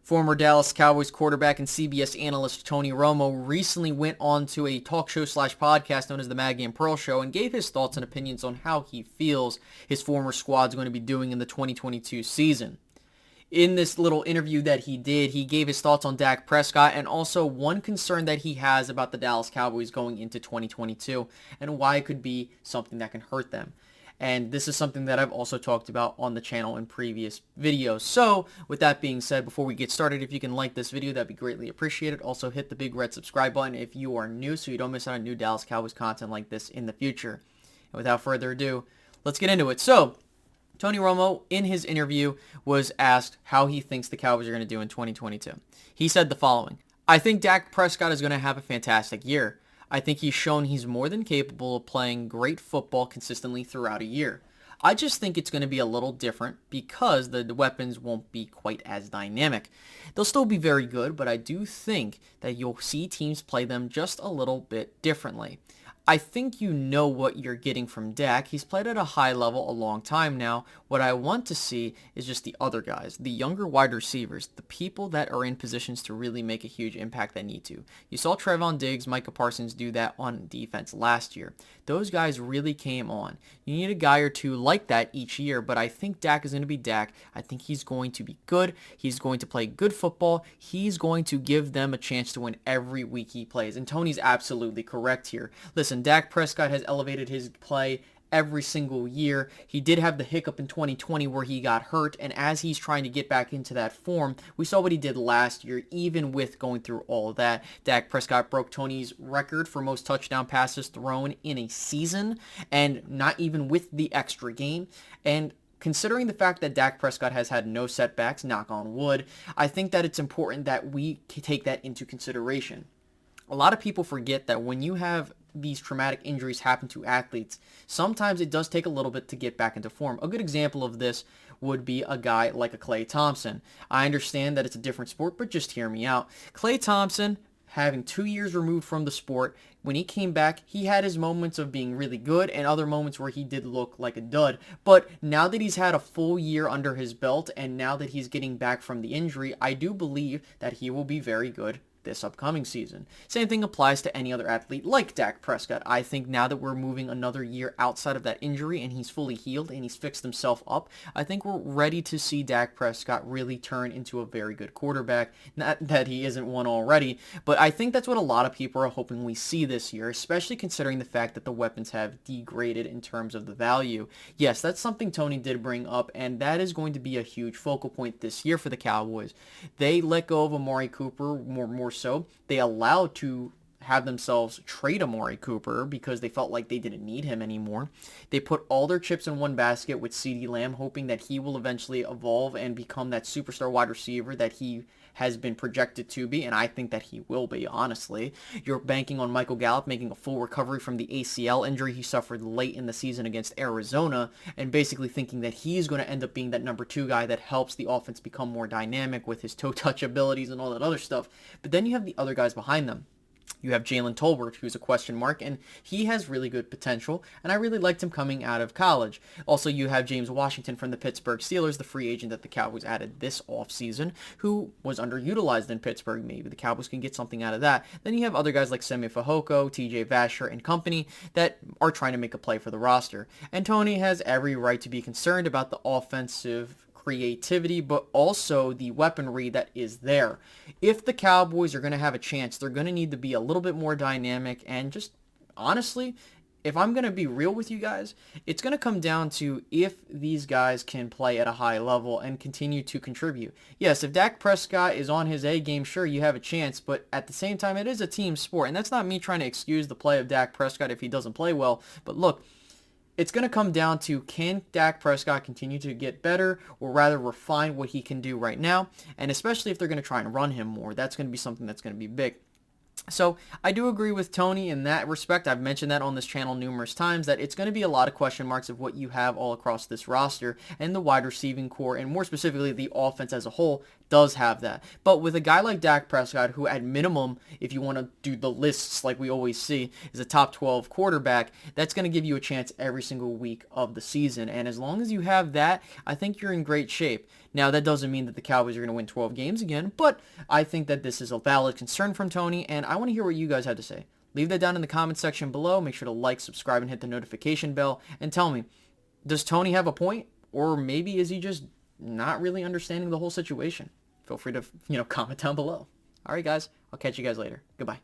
Former Dallas Cowboys quarterback and CBS analyst Tony Romo recently went on to a talk show / podcast known as the Maggie and Pearl Show and gave his thoughts and opinions on how he feels his former squad's going to be doing in the 2022 season. In this little interview that he did, he gave his thoughts on Dak Prescott and also one concern that he has about the Dallas Cowboys going into 2022 and why it could be something that can hurt them. And this is something that I've also talked about on the channel in previous videos. So with that being said, before we get started, if you can like this video, that'd be greatly appreciated. Also hit the big red subscribe button if you are new so you don't miss out on new Dallas Cowboys content like this in the future. And without further ado, let's get into it. So Tony Romo, in his interview, was asked how he thinks the Cowboys are going to do in 2022. He said the following: "I think Dak Prescott is going to have a fantastic year. I think he's shown he's more than capable of playing great football consistently throughout a year. I just think it's going to be a little different because the weapons won't be quite as dynamic. They'll still be very good, but I do think that you'll see teams play them just a little bit differently. I think you know what you're getting from Dak. He's played at a high level a long time now. What I want to see is just the other guys, the younger wide receivers, the people that are in positions to really make a huge impact that need to. You saw Trevon Diggs, Micah Parsons do that on defense last year. Those guys really came on. You need a guy or two like that each year, but I think Dak is going to be Dak. I think he's going to be good. He's going to play good football. He's going to give them a chance to win every week he plays." And Tony's absolutely correct here. Listen, Dak Prescott has elevated his play every single year. He did have the hiccup in 2020 where he got hurt, and as he's trying to get back into that form, we saw what he did last year. Even with going through all of that, Dak Prescott broke Tony's record for most touchdown passes thrown in a season, and not even with the extra game. And considering the fact that Dak Prescott has had no setbacks, knock on wood, I think that it's important that we take that into consideration. A lot of people forget that when you have these traumatic injuries happen to athletes, sometimes it does take a little bit to get back into form. A good example of this would be a guy like a Klay Thompson. I understand that it's a different sport, but just hear me out. Klay Thompson, having 2 years removed from the sport, when he came back, he had his moments of being really good and other moments where he did look like a dud. But now that he's had a full year under his belt and now that he's getting back from the injury, I do believe that he will be very good this upcoming season. Same thing applies to any other athlete like Dak Prescott. I think now that we're moving another year outside of that injury and he's fully healed and he's fixed himself up, I think we're ready to see Dak Prescott really turn into a very good quarterback. Not that he isn't one already, but I think that's what a lot of people are hoping we see this year, especially considering the fact that the weapons have degraded in terms of the value. Yes, that's something Tony did bring up, and that is going to be a huge focal point this year for the Cowboys. They let go of Amari Cooper more so. They allowed to have themselves trade Amari Cooper because they felt like they didn't need him anymore. They put all their chips in one basket with CeeDee Lamb, hoping that he will eventually evolve and become that superstar wide receiver that he has been projected to be, and I think that he will be, honestly. You're banking on Michael Gallup making a full recovery from the ACL injury he suffered late in the season against Arizona, and basically thinking that he's going to end up being that number 2 guy that helps the offense become more dynamic with his toe touch abilities and all that other stuff. But then you have the other guys behind them. You have Jalen Tolbert, who's a question mark, and he has really good potential, and I really liked him coming out of college. Also, you have James Washington from the Pittsburgh Steelers, the free agent that the Cowboys added this offseason, who was underutilized in Pittsburgh. Maybe the Cowboys can get something out of that. Then you have other guys like Semi Fehoko, TJ Vasher, and company that are trying to make a play for the roster. And Tony has every right to be concerned about the offensive creativity, but also the weaponry that is there. If the Cowboys are going to have a chance, they're going to need to be a little bit more dynamic, and just honestly, if I'm going to be real with you guys, it's going to come down to if these guys can play at a high level and continue to contribute. Yes, if Dak Prescott is on his A game, sure, you have a chance, but at the same time, it is a team sport, and that's not me trying to excuse the play of Dak Prescott if he doesn't play well, but look, it's going to come down to, can Dak Prescott continue to get better, or rather refine what he can do right now, and especially if they're going to try and run him more, that's going to be something that's going to be big. So I do agree with Tony in that respect. I've mentioned that on this channel numerous times, that it's going to be a lot of question marks of what you have all across this roster, and the wide receiving core, and more specifically the offense as a whole, does have that. But with a guy like Dak Prescott, who at minimum, if you want to do the lists like we always see, is a top 12 quarterback, that's going to give you a chance every single week of the season. And as long as you have that, I think you're in great shape. Now, that doesn't mean that the Cowboys are going to win 12 games again, but I think that this is a valid concern from Tony, and I want to hear what you guys have to say. Leave that down in the comment section below. Make sure to like, subscribe, and hit the notification bell, and tell me, does Tony have a point, or maybe is he just not really understanding the whole situation? Feel free to, comment down below. All right, guys, I'll catch you guys later. Goodbye.